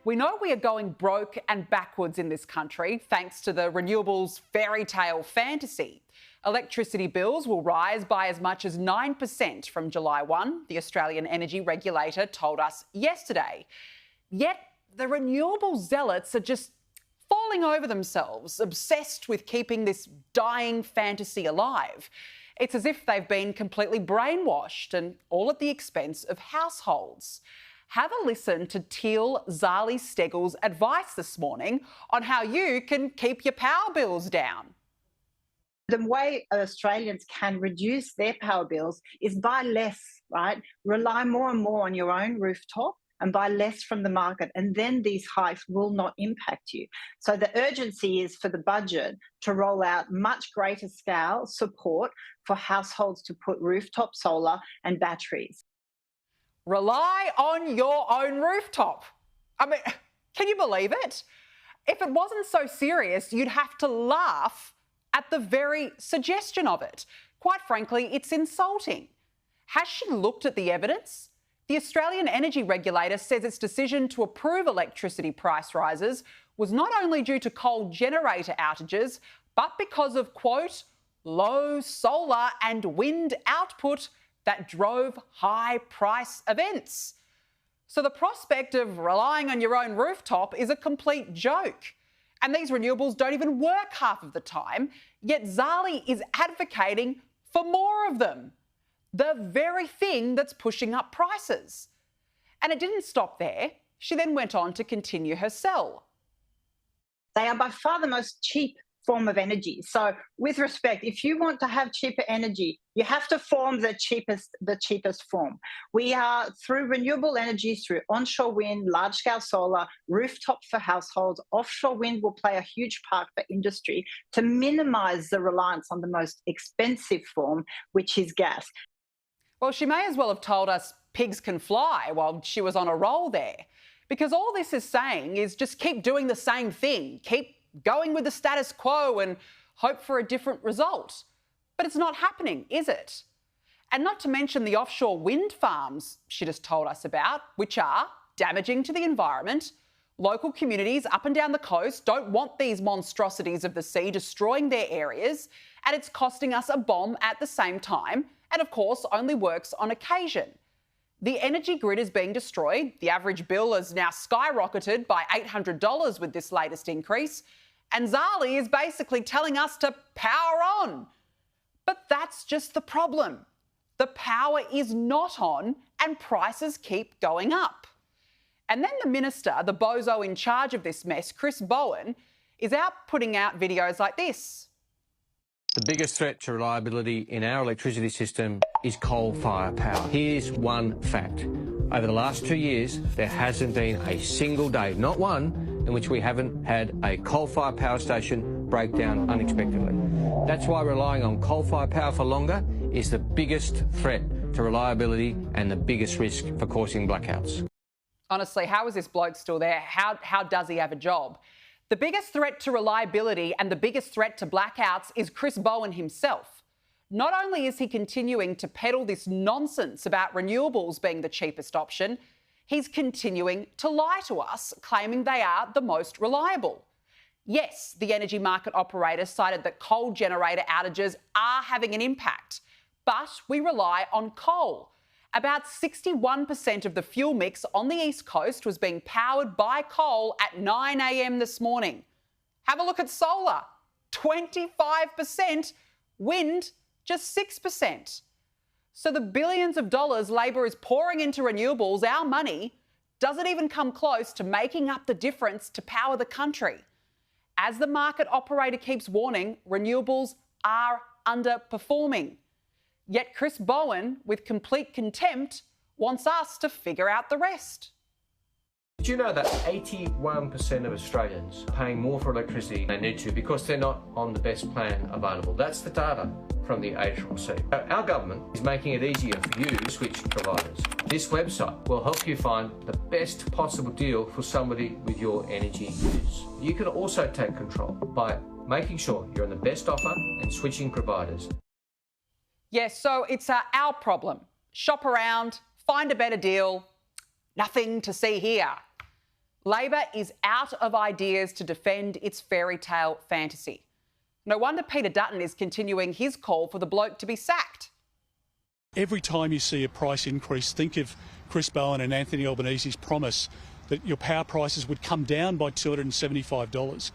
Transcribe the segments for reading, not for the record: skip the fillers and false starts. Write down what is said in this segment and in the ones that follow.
We know we are going broke and backwards in this country thanks to the renewables fairy tale fantasy. Electricity bills will rise by as much as 9% from July 1, the Australian energy regulator told us yesterday. Yet the renewable zealots are just falling over themselves, obsessed with keeping this dying fantasy alive. It's as if they've been completely brainwashed, and all at the expense of households. Have a listen to Teal Steggall's advice this morning on how you can keep your power bills down. The way Australians can reduce their power bills is buy less, right? Rely more and more on your own rooftop and buy less from the market, and then these hikes will not impact you. So the urgency is for the budget to roll out much greater scale support for households to put rooftop solar and batteries. Rely on your own rooftop. I mean, can you believe it? If it wasn't so serious, you'd have to laugh at the very suggestion of it. Quite frankly, it's insulting. Has she looked at the evidence? The Australian energy regulator says its decision to approve electricity price rises was not only due to coal generator outages, but because of, quote, low solar and wind output that drove high price events. So the prospect of relying on your own rooftop is a complete joke. And these renewables don't even work half of the time, yet Zali is advocating for more of them. The very thing that's pushing up prices. And it didn't stop there. She then went on to continue her sell. They are by far the most cheap form of energy. So with respect, if you want to have cheaper energy, you have to form the cheapest form. We are through renewable energy, through onshore wind, large-scale solar, rooftop for households. Offshore wind will play a huge part for industry to minimise the reliance on the most expensive form, which is gas. Well, she may as well have told us pigs can fly while she was on a roll there. Because all this is saying is just keep doing the same thing, keep going with the status quo and hope for a different result. But it's not happening, is it? And not to mention the offshore wind farms she just told us about, which are damaging to the environment. Local communities up and down the coast don't want these monstrosities of the sea destroying their areas, and it's costing us a bomb at the same time, and of course only works on occasion. The energy grid is being destroyed. The average bill has now skyrocketed by $800 with this latest increase. And Zali is basically telling us to power on. But that's just the problem. The power is not on and prices keep going up. And then the minister, the bozo in charge of this mess, Chris Bowen, is out putting out videos like this. The biggest threat to reliability in our electricity system is coal-fired power. Here's one fact. Over the last 2 years, there hasn't been a single day, not one, in which we haven't had a coal-fired power station break down unexpectedly. That's why relying on coal-fired power for longer is the biggest threat to reliability and the biggest risk for causing blackouts. Honestly, how is this bloke still there? How does he have a job? The biggest threat to reliability and the biggest threat to blackouts is Chris Bowen himself. Not only is he continuing to peddle this nonsense about renewables being the cheapest option, he's continuing to lie to us, claiming they are the most reliable. Yes, the energy market operator cited that coal generator outages are having an impact, but we rely on coal. About 61% of the fuel mix on the East Coast was being powered by coal at 9 a.m. this morning. Have a look at solar, 25%, wind, just 6%. So the billions of dollars Labor is pouring into renewables, our money, doesn't even come close to making up the difference to power the country. As the market operator keeps warning, renewables are underperforming. Yet Chris Bowen, with complete contempt, wants us to figure out the rest. Did you know that 81% of Australians are paying more for electricity than they need to because they're not on the best plan available? That's the data from the ACCC. Our government is making it easier for you to switch providers. This website will help you find the best possible deal for somebody with your energy use. You can also take control by making sure you're on the best offer and switching providers. Yes, so it's our problem. Shop around, find a better deal. Nothing to see here. Labor is out of ideas to defend its fairy tale fantasy. No wonder Peter Dutton is continuing his call for the bloke to be sacked. Every time you see a price increase, think of Chris Bowen and Anthony Albanese's promise that your power prices would come down by $275.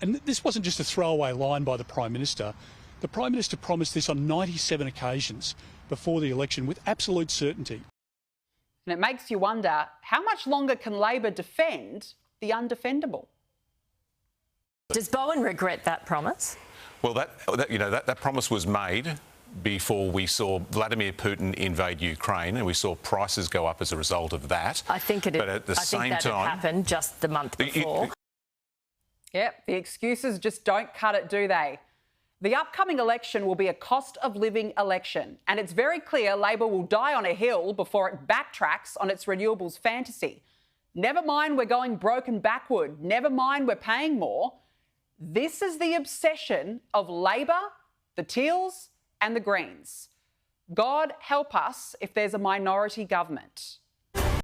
And this wasn't just a throwaway line by the Prime Minister. The Prime Minister promised this on 97 occasions before the election with absolute certainty. And it makes you wonder, how much longer can Labor defend the undefendable? Does Bowen regret that promise? Well, that promise was made before we saw Vladimir Putin invade Ukraine, and we saw prices go up as a result of that. I think it. But at the same time, happened just the month before. Yep, the excuses just don't cut it, do they? The upcoming election will be a cost of living election, and it's very clear Labor will die on a hill before it backtracks on its renewables fantasy. Never mind we're going broke and backward. Never mind we're paying more. This is the obsession of Labor, the Teals and the Greens. God help us if there's a minority government.